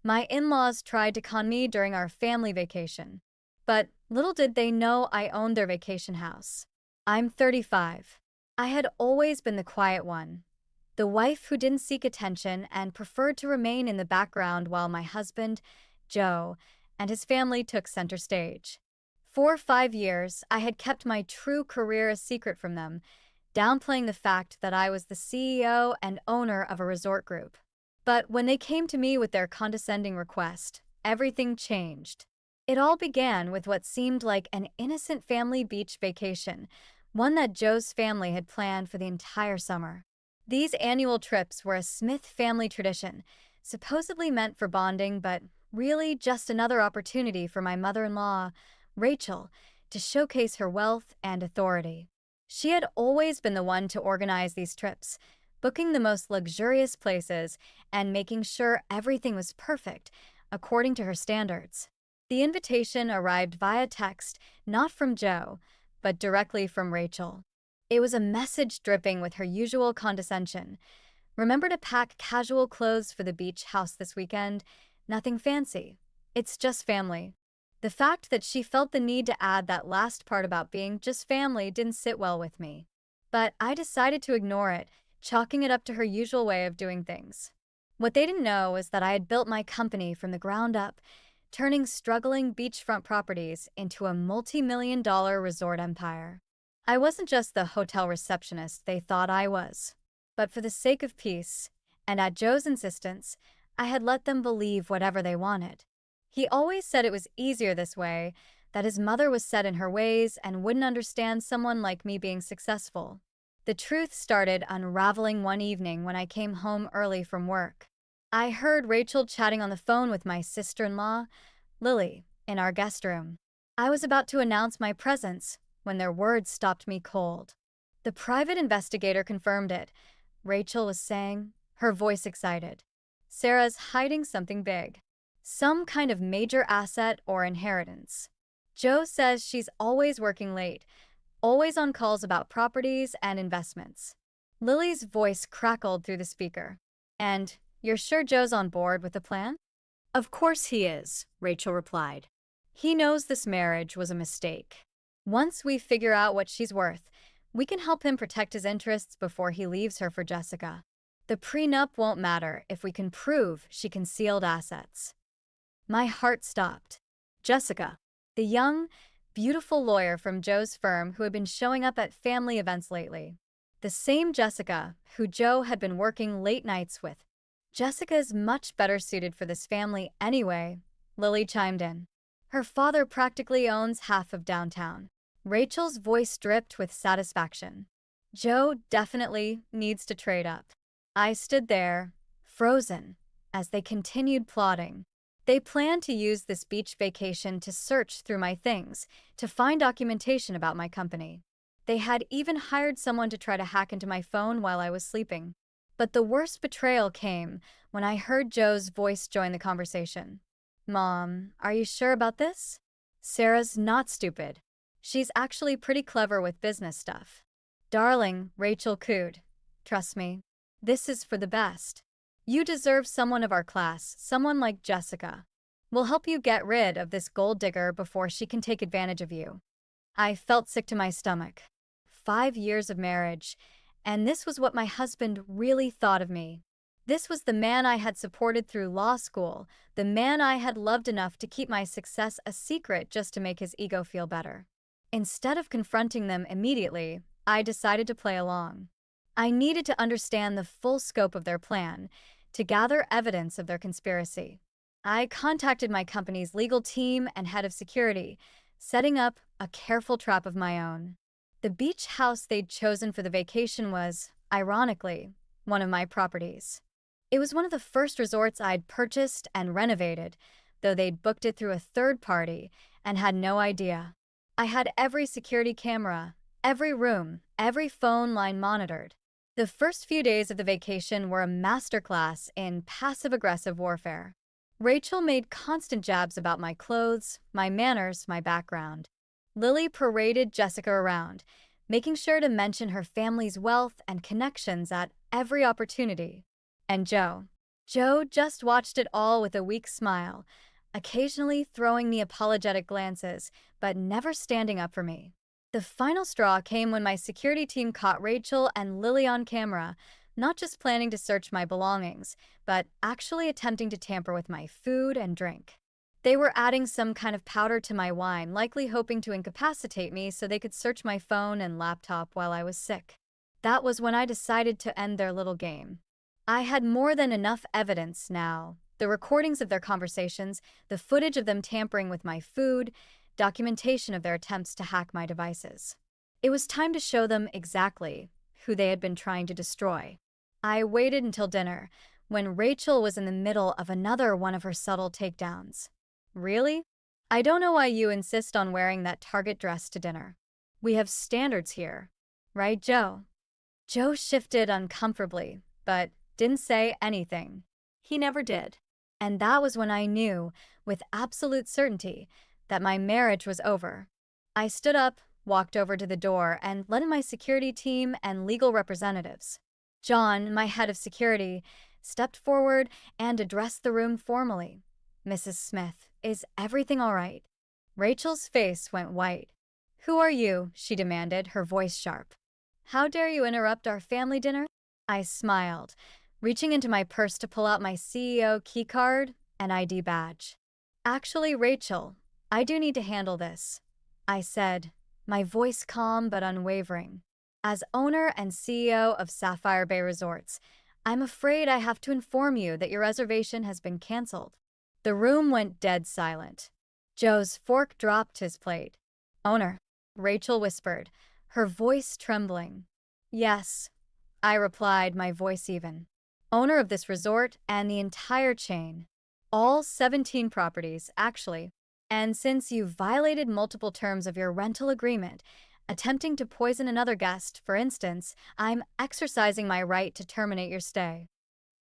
My in-laws tried to con me during our family vacation, but little did they know I owned their vacation house. I'm 35. I had always been the quiet one, the wife who didn't seek attention and preferred to remain in the background while my husband, Joe, and his family took center stage. For 5 years, I had kept my true career a secret from them, downplaying the fact that I was the CEO and owner of a resort group. But when they came to me with their condescending request, everything changed. It all began with what seemed like an innocent family beach vacation, one that Joe's family had planned for the entire summer. These annual trips were a Smith family tradition, supposedly meant for bonding, but really just another opportunity for my mother-in-law, Rachel, to showcase her wealth and authority. She had always been the one to organize these trips, booking the most luxurious places and making sure everything was perfect, according to her standards. The invitation arrived via text, not from Joe, but directly from Rachel. It was a message dripping with her usual condescension. Remember to pack casual clothes for the beach house this weekend. Nothing fancy. It's just family. The fact that she felt the need to add that last part about being just family didn't sit well with me. But I decided to ignore it, chalking it up to her usual way of doing things. What they didn't know is that I had built my company from the ground up, turning struggling beachfront properties into a multi-million-dollar resort empire. I wasn't just the hotel receptionist they thought I was. But for the sake of peace, and at Joe's insistence, I had let them believe whatever they wanted. He always said it was easier this way, that his mother was set in her ways and wouldn't understand someone like me being successful. The truth started unraveling one evening when I came home early from work. I heard Rachel chatting on the phone with my sister-in-law, Lily, in our guest room. I was about to announce my presence when their words stopped me cold. The private investigator confirmed it, Rachel was saying, her voice excited. Sarah's hiding something big. Some kind of major asset or inheritance. Joe says she's always working late, always on calls about properties and investments. Lily's voice crackled through the speaker. And you're sure Joe's on board with the plan? Of course he is, Rachel replied. He knows this marriage was a mistake. Once we figure out what she's worth, we can help him protect his interests before he leaves her for Jessica. The prenup won't matter if we can prove she concealed assets. My heart stopped. Jessica, the young, beautiful lawyer from Joe's firm who had been showing up at family events lately. The same Jessica who Joe had been working late nights with. Jessica's much better suited for this family anyway, Lily chimed in. Her father practically owns half of downtown. Rachel's voice dripped with satisfaction. Joe definitely needs to trade up. I stood there, frozen, as they continued plotting. They planned to use this beach vacation to search through my things, to find documentation about my company. They had even hired someone to try to hack into my phone while I was sleeping. But the worst betrayal came when I heard Joe's voice join the conversation. Mom, are you sure about this? Sarah's not stupid. She's actually pretty clever with business stuff. Darling, Rachel cooed. Trust me. This is for the best. You deserve someone of our class, someone like Jessica. We'll help you get rid of this gold digger before she can take advantage of you. I felt sick to my stomach. 5 years of marriage, and this was what my husband really thought of me. This was the man I had supported through law school, the man I had loved enough to keep my success a secret just to make his ego feel better. Instead of confronting them immediately, I decided to play along. I needed to understand the full scope of their plan, to gather evidence of their conspiracy. I contacted my company's legal team and head of security, setting up a careful trap of my own. The beach house they'd chosen for the vacation was, ironically, one of my properties. It was one of the first resorts I'd purchased and renovated, though they'd booked it through a third party and had no idea. I had every security camera, every room, every phone line monitored. The first few days of the vacation were a masterclass in passive-aggressive warfare. Rachel made constant jabs about my clothes, my manners, my background. Lily paraded Jessica around, making sure to mention her family's wealth and connections at every opportunity. And Joe. Joe just watched it all with a weak smile, occasionally throwing me apologetic glances, but never standing up for me. The final straw came when my security team caught Rachel and Lily on camera, not just planning to search my belongings, but actually attempting to tamper with my food and drink. They were adding some kind of powder to my wine, likely hoping to incapacitate me so they could search my phone and laptop while I was sick. That was when I decided to end their little game. I had more than enough evidence now. The recordings of their conversations, the footage of them tampering with my food, documentation of their attempts to hack my devices. It was time to show them exactly who they had been trying to destroy. I waited until dinner, when Rachel was in the middle of another one of her subtle takedowns. Really? I don't know why you insist on wearing that Target dress to dinner. We have standards here. Right, Joe? Joe shifted uncomfortably, but didn't say anything. He never did. And that was when I knew, with absolute certainty, that my marriage was over. I stood up, walked over to the door, and led in my security team and legal representatives. John, my head of security, stepped forward and addressed the room formally. Mrs. Smith, is everything all right? Rachel's face went white. Who are you? She demanded, her voice sharp. How dare you interrupt our family dinner? I smiled, reaching into my purse to pull out my CEO keycard and ID badge. Actually, Rachel, I do need to handle this, I said, my voice calm but unwavering. As owner and CEO of Sapphire Bay Resorts, I'm afraid I have to inform you that your reservation has been canceled. The room went dead silent. Joe's fork dropped his plate. Owner, Rachel whispered, her voice trembling. Yes, I replied, my voice even. Owner of this resort and the entire chain. All 17 properties, actually. And since you've violated multiple terms of your rental agreement, attempting to poison another guest, for instance, I'm exercising my right to terminate your stay.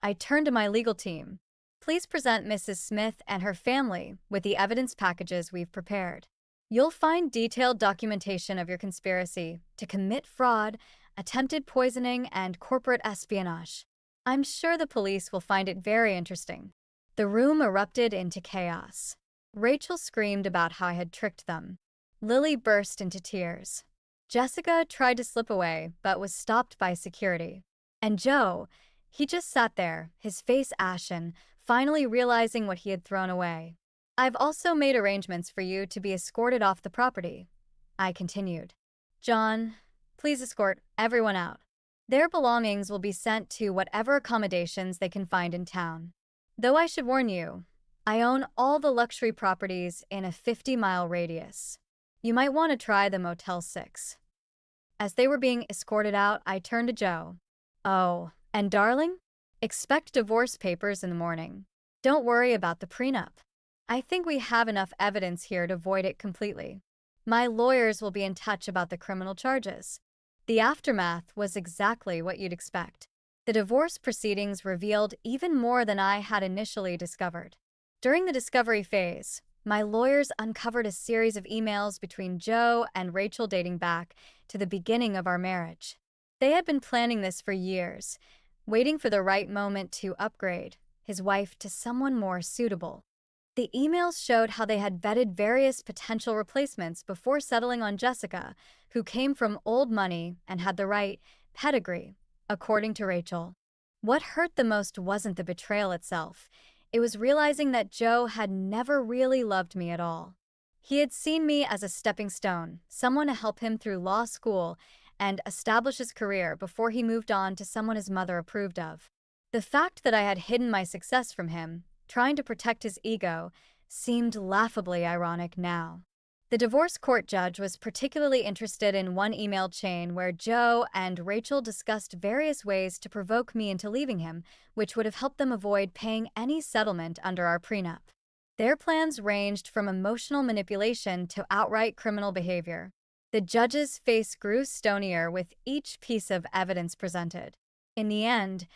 I turned to my legal team. Please present Mrs. Smith and her family with the evidence packages we've prepared. You'll find detailed documentation of your conspiracy to commit fraud, attempted poisoning, and corporate espionage. I'm sure the police will find it very interesting. The room erupted into chaos. Rachel screamed about how I had tricked them. Lily burst into tears. Jessica tried to slip away, but was stopped by security. And Joe, he just sat there, his face ashen, finally realizing what he had thrown away. I've also made arrangements for you to be escorted off the property, I continued. John, please escort everyone out. Their belongings will be sent to whatever accommodations they can find in town. Though I should warn you, I own all the luxury properties in a 50-mile radius. You might want to try the Motel 6. As they were being escorted out, I turned to Joe. Oh, and darling, expect divorce papers in the morning. Don't worry about the prenup. I think we have enough evidence here to void it completely. My lawyers will be in touch about the criminal charges. The aftermath was exactly what you'd expect. The divorce proceedings revealed even more than I had initially discovered. During the discovery phase, my lawyers uncovered a series of emails between Joe and Rachel dating back to the beginning of our marriage. They had been planning this for years, waiting for the right moment to upgrade his wife to someone more suitable. The emails showed how they had vetted various potential replacements before settling on Jessica, who came from old money and had the right pedigree, according to Rachel. What hurt the most wasn't the betrayal itself. It was realizing that Joe had never really loved me at all. He had seen me as a stepping stone, someone to help him through law school and establish his career before he moved on to someone his mother approved of. The fact that I had hidden my success from him, trying to protect his ego, seemed laughably ironic now. The divorce court judge was particularly interested in one email chain where Joe and Rachel discussed various ways to provoke me into leaving him, which would have helped them avoid paying any settlement under our prenup. Their plans ranged from emotional manipulation to outright criminal behavior. The judge's face grew stonier with each piece of evidence presented. In the end,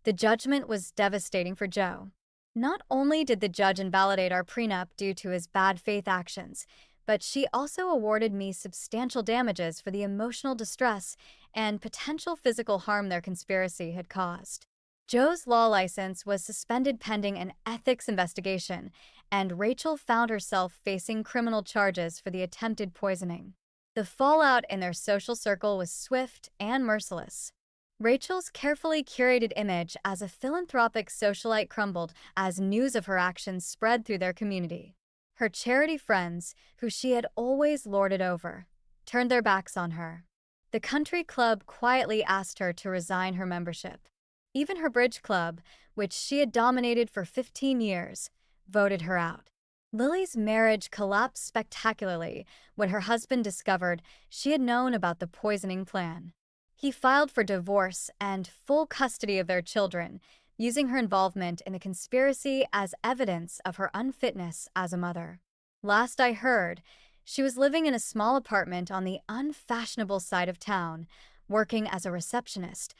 the judgment was devastating for Joe. Not only did the judge invalidate our prenup due to his bad faith actions, but she also awarded me substantial damages for the emotional distress and potential physical harm their conspiracy had caused. Joe's law license was suspended pending an ethics investigation, and Rachel found herself facing criminal charges for the attempted poisoning. The fallout in their social circle was swift and merciless. Rachel's carefully curated image as a philanthropic socialite crumbled as news of her actions spread through their community. Her charity friends, who she had always lorded over, turned their backs on her. The country club quietly asked her to resign her membership. Even her bridge club, which she had dominated for 15 years, voted her out. Lily's marriage collapsed spectacularly when her husband discovered she had known about the poisoning plan. He filed for divorce and full custody of their children, using her involvement in the conspiracy as evidence of her unfitness as a mother. Last I heard, she was living in a small apartment on the unfashionable side of town, working as a receptionist.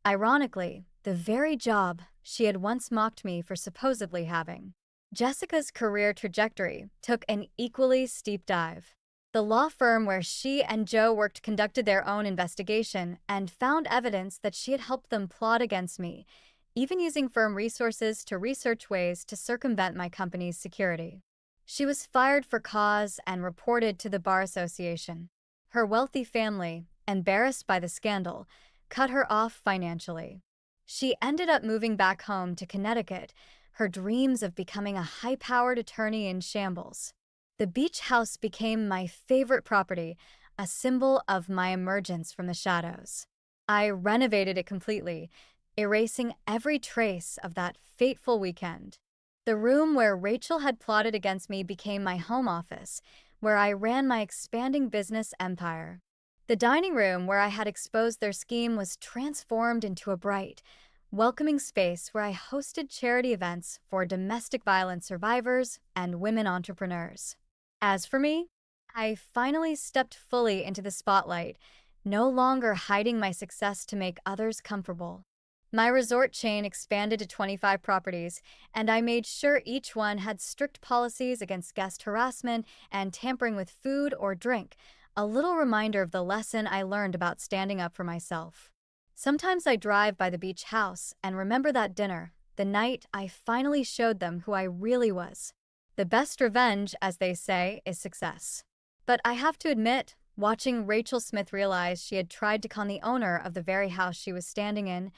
Ironically, the very job she had once mocked me for supposedly having. Jessica's career trajectory took an equally steep dive. The law firm where she and Joe worked conducted their own investigation and found evidence that she had helped them plot against me, even using firm resources to research ways to circumvent my company's security. She was fired for cause and reported to the Bar Association. Her wealthy family, embarrassed by the scandal, cut her off financially. She ended up moving back home to Connecticut, her dreams of becoming a high-powered attorney in shambles. The beach house became my favorite property, a symbol of my emergence from the shadows. I renovated it completely, erasing every trace of that fateful weekend. The room where Rachel had plotted against me became my home office, where I ran my expanding business empire. The dining room where I had exposed their scheme was transformed into a bright, welcoming space where I hosted charity events for domestic violence survivors and women entrepreneurs. As for me, I finally stepped fully into the spotlight, no longer hiding my success to make others comfortable. My resort chain expanded to 25 properties, and I made sure each one had strict policies against guest harassment and tampering with food or drink, a little reminder of the lesson I learned about standing up for myself. Sometimes I drive by the beach house and remember that dinner, the night I finally showed them who I really was. The best revenge, as they say, is success. But I have to admit, watching Rachel Smith realize she had tried to con the owner of the very house she was standing in,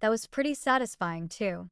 that was pretty satisfying too.